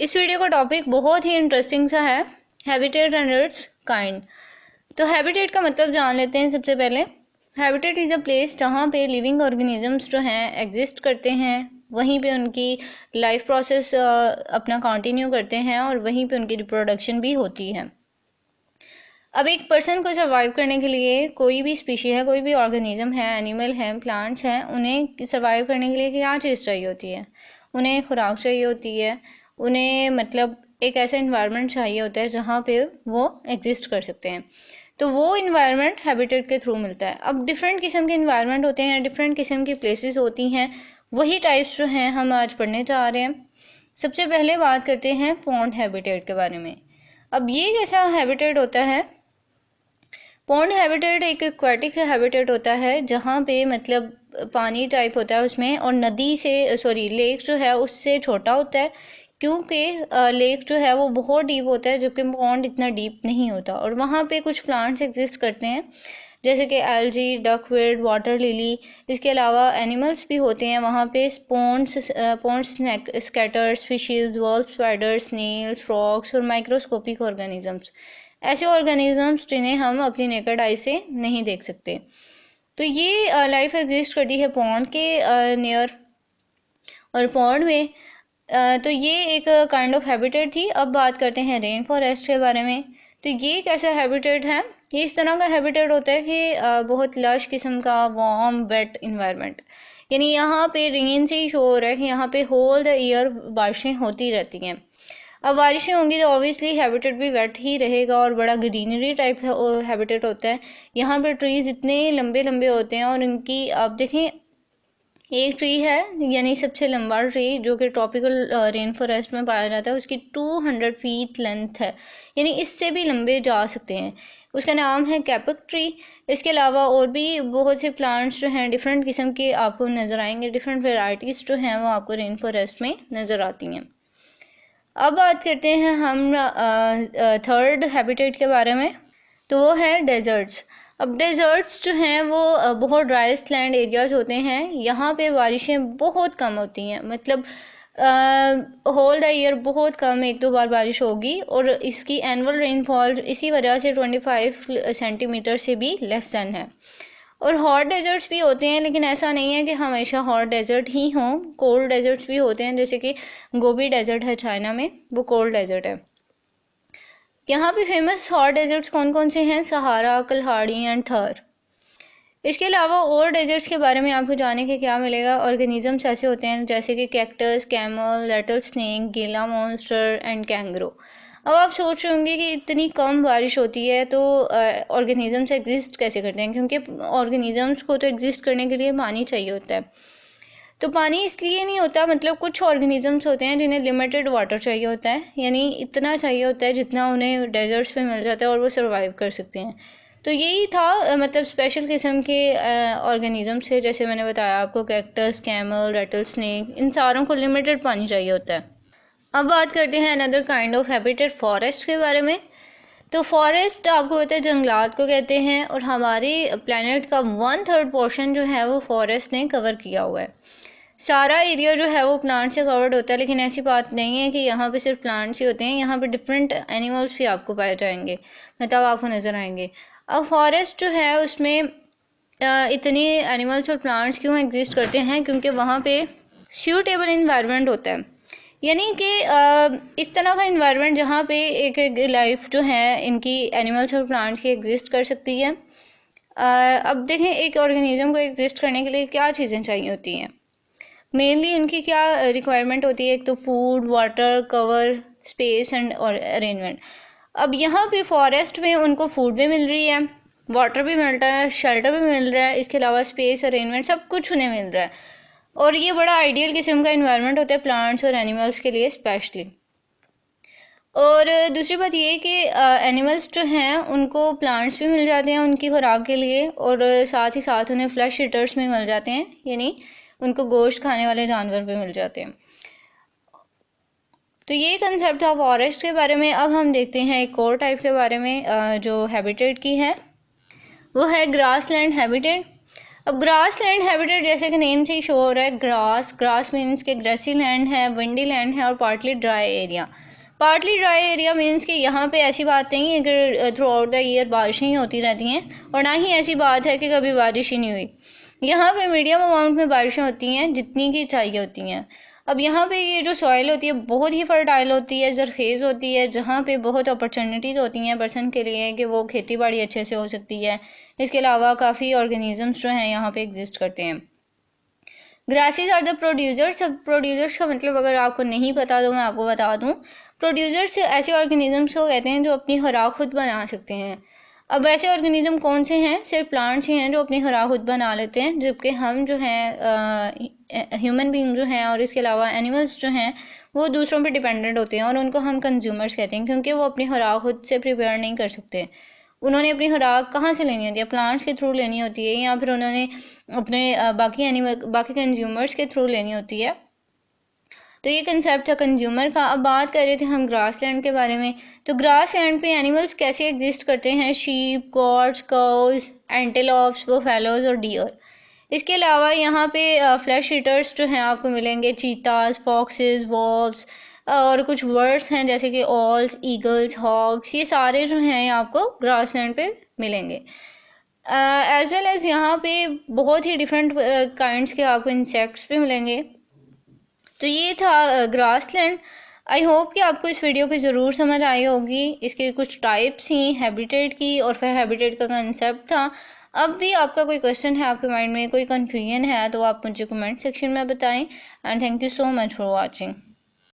इस वीडियो का टॉपिक बहुत ही इंटरेस्टिंग सा है, हैबिटेट एंड इट्स काइंड। तो हैबिटेट का मतलब जान लेते हैं सबसे पहले। हैबिटेट इज़ अ प्लेस जहाँ पे लिविंग ऑर्गेनिजम्स जो हैं एग्जिस्ट करते हैं, वहीं पे उनकी लाइफ प्रोसेस अपना कंटिन्यू करते हैं और वहीं पे उनकी रिप्रोडक्शन भी होती है। अब एक पर्सन को सर्वाइव करने के लिए कोई भी स्पीशी है, कोई भी ऑर्गेनिज्म है, एनिमल है, प्लांट्स हैं, उन्हें सर्वाइव करने के लिए क्या चीज़ चाहिए होती है? उन्हें खुराक चाहिए होती है, उन्हें मतलब एक ऐसा इन्वायरमेंट चाहिए होता है जहाँ पे वो एग्जिस्ट कर सकते हैं। तो वो इन्वायरमेंट हैबिटेट के थ्रू मिलता है। अब डिफरेंट किस्म के इन्वायरमेंट होते हैं, डिफरेंट किस्म की प्लेसेस होती हैं, वही टाइप्स जो हैं हम आज पढ़ने जा रहे हैं। सबसे पहले बात करते हैं पॉन्ड हैबिटेट के बारे में। अब ये कैसा हैबिटेट होता है? पॉन्ड हैबिटेट एक एक्वाटिक हैबिटेट होता है जहाँ पे मतलब पानी टाइप होता है उसमें, और नदी से लेक जो है उससे छोटा होता है, क्योंकि लेक जो है वो बहुत डीप होता है जबकि पॉन्ड इतना डीप नहीं होता। और वहाँ पे कुछ प्लांट्स एग्जिस्ट करते हैं जैसे कि एल्गी, डकवीड, वाटर लिली। इसके अलावा एनिमल्स भी होते हैं वहाँ पे, ponds skaters, fishes, wolf spiders, snails, frogs और माइक्रोस्कोपिक ऑर्गेनिजम्स। ऐसे ऑर्गेनिजम्स जिन्हें हम अपनी नेकेड आई से नहीं देख सकते। तो ये लाइफ एग्जिस्ट करती है पॉन्ड के नियर। और पॉन्ड में तो ये एक काइंड ऑफ हैबिटेट थी। अब बात करते हैं रेन फॉरेस्ट के बारे में। तो ये कैसा हैबिटेट है? ये इस तरह का हैबिटेट होता है कि बहुत लश किस्म का वार्म वेट इन्वायरमेंट, यानी यहाँ पे रेन से ही शो हो रहा है कि यहाँ पे होल द ईयर बारिशें होती रहती हैं। अब बारिशें होंगी तो ऑब्वियसली हैबिटेट भी वेट ही रहेगा और बड़ा ग्रीनरी टाइप हैबिटेट होता है। यहाँ पे ट्रीज़ इतने लंबे लंबे होते हैं और इनकी आप देखें, एक ट्री है यानी सबसे लंबा ट्री जो कि ट्रॉपिकल रेन फॉरेस्ट में पाया जाता है, उसकी 200 फीट लेंथ है, यानी इससे भी लंबे जा सकते हैं। उसका नाम है कैपक ट्री। इसके अलावा और भी बहुत से प्लांट्स जो हैं डिफरेंट किस्म के आपको नज़र आएंगे, डिफरेंट वेराइटीज़ जो हैं वो आपको रेन फॉरेस्ट में नज़र आती हैं। अब बात करते हैं हम थर्ड हैबिटेट के बारे में, तो वो है डेजर्ट्स। अब डेजर्ट्स जो हैं वो बहुत ड्राइस्ट लैंड एरियाज़ होते हैं। यहाँ पे बारिशें बहुत कम होती हैं, मतलब होल द ईयर बहुत कम, एक दो बार बारिश होगी, और इसकी एनुअल रेनफॉल इसी वजह से 25 सेंटीमीटर से भी लेस दैन है। और हॉट डेजर्ट्स भी होते हैं, लेकिन ऐसा नहीं है कि हमेशा हॉट डेजर्ट ही हों, कोल्ड डेजर्ट्स भी होते हैं, जैसे कि गोबी डेजर्ट है चाइना में, वो कोल्ड डेजर्ट है। यहाँ पे फेमस हॉट डेजर्ट्स कौन कौन से हैं? सहारा, कल्हाड़ी एंड थर। इसके अलावा और डेजर्ट्स के बारे में आपको जानने के क्या मिलेगा? ऑर्गेनिजम्स ऐसे होते हैं जैसे कि कैक्टस, कैमल, रेटल स्नेक, गीला मॉन्स्टर एंड कैंगरो। अब आप सोच रहे होंगे कि इतनी कम बारिश होती है तो ऑर्गेनिजम्स एग्जिस्ट कैसे करते हैं, क्योंकि ऑर्गेनिजम्स को तो एग्जिस्ट करने के लिए पानी चाहिए होता है। तो पानी इसलिए नहीं होता, मतलब कुछ ऑर्गेनिजम्स होते हैं जिन्हें लिमिटेड वाटर चाहिए होता है, यानी इतना चाहिए होता है जितना उन्हें डेजर्ट्स में मिल जाता है और वो सर्वाइव कर सकते हैं। तो यही था मतलब स्पेशल किस्म के ऑर्गेनिजम्स थे, जैसे मैंने बताया आपको, कैक्टस, कैमल, रेटल स्नेक, इन सारों को लिमिटेड पानी चाहिए होता है। अब बात करते हैं another kind of habitat, forest के बारे में। तो फॉरेस्ट आपको पता है जंगलात को कहते हैं, और हमारे प्लैनेट का 1/3 पोर्शन जो है वो फॉरेस्ट ने कवर किया हुआ है। सारा एरिया जो है वो प्लांट से कवर्ड होता है, लेकिन ऐसी बात नहीं है कि यहाँ पे सिर्फ प्लांट्स ही होते हैं, यहाँ पे डिफरेंट एनिमल्स भी आपको पाए जाएंगे, मतलब आपको नज़र आएंगे। अब फॉरेस्ट जो है उसमें इतने एनिमल्स और प्लांट्स क्यों एग्जिस्ट करते हैं? क्योंकि वहाँ पे सूटेबल इन्वायरमेंट होता है, यानी कि इस तरह का इन्वायरमेंट जहाँ पे एक लाइफ जो है इनकी एनिमल्स और प्लांट्स की एग्जिस्ट कर सकती है। अब देखें, एक ऑर्गेनिज्म को एग्जिस्ट करने के लिए क्या चीज़ें चाहिए होती हैं? मेनली उनकी क्या रिक्वायरमेंट होती है? एक तो food, water, cover, space and और अरेंजमेंट। अब यहाँ पे फॉरेस्ट में उनको फूड भी मिल रही है, वाटर भी मिल रहा है, शेल्टर भी मिल रहा है, इसके अलावा स्पेस, अरेंजमेंट, सब कुछ उन्हें मिल रहा है, और ये बड़ा आइडियल किस्म का इन्वायरमेंट होता है प्लांट्स और एनिमल्स के लिए स्पेशली। और दूसरी बात ये कि एनिमल्स जो हैं उनको प्लांट्स भी मिल जाते हैं उनकी खुराक के लिए, और साथ ही साथ उन्हें फ्लैश ईटर्स भी मिल जाते हैं, यानी उनको गोश्त खाने वाले जानवर भी मिल जाते हैं। तो ये कंसेप्ट था फॉरेस्ट के बारे में। अब हम देखते हैं एक और टाइप के बारे में जो हैबिटेट की है, वो है ग्रास लैंड हैबिटेट। अब ग्रास लैंड हैबिटेट जैसे कि नेम से ही शो हो रहा है, ग्रास मीन्स के ग्रेसी लैंड है, विंडी लैंड है और partly dry area. Partly dry area means कि यहाँ पे ऐसी बात नहीं है कि थ्रू आउट द ईयर बारिशें ही होती रहती हैं, और ना ही ऐसी बात है कि कभी बारिश ही नहीं हुई। यहाँ पे मीडियम अमाउंट में बारिशें होती हैं जितनी की चाहिए होती हैं। अब यहाँ पे ये जो सॉइल होती है बहुत ही फर्टाइल होती है, ज़रखेज़ होती है, जहाँ पे बहुत अपॉर्चुनिटीज़ होती हैं पर्सन के लिए कि वो खेती बाड़ी अच्छे से हो सकती है। इसके अलावा काफ़ी ऑर्गेनिजम्स जो हैं यहाँ पे एग्जिस्ट करते हैं। Grasses are the producers. अब प्रोड्यूसर्स का मतलब अगर आपको नहीं पता तो मैं आपको बता दूँ। प्रोड्यूसर्स ऐसे ऑर्गेनिजम्स को कहते हैं जो अपनी खुराक खुद बना सकते हैं। अब ऐसे ऑर्गेनिज्म कौन से हैं? सिर्फ प्लांट्स ही हैं जो अपनी खुराक खुद बना लेते हैं, जबकि हम जो हैं ह्यूमन बीइंग जो हैं और इसके अलावा एनिमल्स जो हैं वो दूसरों पे डिपेंडेंट होते हैं और उनको हम कंज्यूमर्स कहते हैं, क्योंकि वो अपनी खुराक खुद से प्रिपेयर नहीं कर सकते। उन्होंने अपनी खुराक कहाँ से लेनी होती है? प्लांट्स के थ्रू लेनी होती है, या फिर उन्होंने अपने बाकी कंज्यूमर्स के थ्रू लेनी होती है। तो ये कंसेप्ट था कंज्यूमर का। अब बात कर रहे थे हम ग्रास लैंड के बारे में। तो ग्रास लैंड पे एनिमल्स कैसे एग्जिस्ट करते हैं? Sheep, goats, cows, antelopes, buffaloes और डियर। इसके अलावा यहाँ पे फ्लैश ईटर्स जो हैं आपको मिलेंगे, चीतास, फॉक्सेस, वॉल्व्स और कुछ बर्ड्स हैं जैसे कि ऑल्स, ईगल्स, हॉक्स। ये सारे जो हैं आपको ग्रास लैंड पे मिलेंगे। एज वेल एज़ यहाँ पे बहुत ही डिफरेंट काइंड्स के आपको इंसेक्ट्स भी मिलेंगे। तो ये था ग्रास लैंड। आई होप कि आपको इस वीडियो की ज़रूर समझ आई होगी। इसके कुछ टाइप्स ही हैबिटेट की और फिर हैबिटेट का कंसेप्ट था। अब भी आपका कोई क्वेश्चन है, आपके माइंड में कोई कन्फ्यूजन है, तो आप मुझे कमेंट सेक्शन में बताएं। And thank you so much for watching.